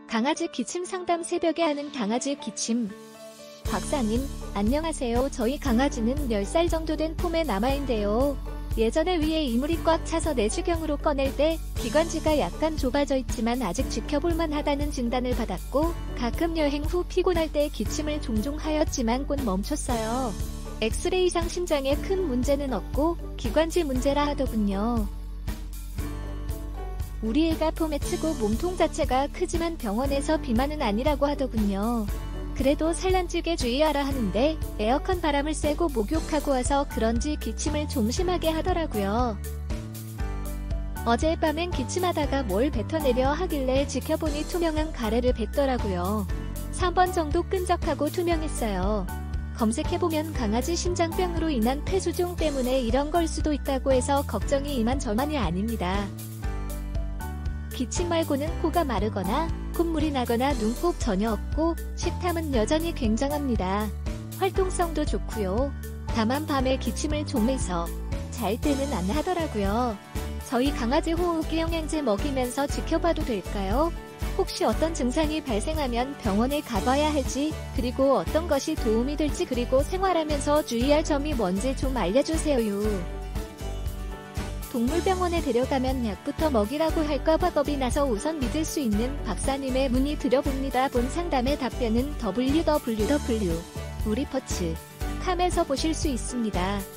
강아지 기침 상담 새벽에 하는 강아지 기침. 박사님, 안녕하세요. 저희 강아지는 10살 정도 된 폼의 남아인데요. 예전에 위에 이물이 꽉 차서 내시경으로 꺼낼 때 기관지가 약간 좁아져 있지만 아직 지켜볼만 하다는 진단을 받았고, 가끔 여행 후 피곤할 때 기침을 종종 하였지만 곧 멈췄어요. 엑스레이상 심장에 큰 문제는 없고 기관지 문제라 하더군요. 우리 애가 폼에 치고 몸통 자체가 크지만 병원에서 비만은 아니라고 하더군요. 그래도 산란증에 주의하라 하는데 에어컨 바람을 쐬고 목욕하고 와서 그런지 기침을 좀 심하게 하더라고요. 어젯밤엔 기침하다가 뭘 뱉어내려 하길래 지켜보니 투명한 가래를 뱉더라고요. 3번 정도 끈적하고 투명했어요. 검색해보면 강아지 심장병으로 인한 폐수종 때문에 이런 걸 수도 있다고 해서 걱정이 이만저만이 아닙니다. 기침 말고는 코가 마르거나 콧물이 나거나 눈곱 전혀 없고 식탐은 여전히 굉장합니다. 활동성도 좋고요. 다만 밤에 기침을 좀 해서 잘 때는 안 하더라고요. 저희 강아지 호흡기 영양제 먹이면서 지켜봐도 될까요? 혹시 어떤 증상이 발생하면 병원에 가봐야 할지, 그리고 어떤 것이 도움이 될지, 그리고 생활하면서 주의할 점이 뭔지 좀 알려주세요. 동물병원에 데려가면 약부터 먹이라고 할까봐 겁이 나서 우선 믿을 수 있는 박사님의 문의 드려봅니다. 본 상담의 답변은 www.우리퍼츠com에서 보실 수 있습니다.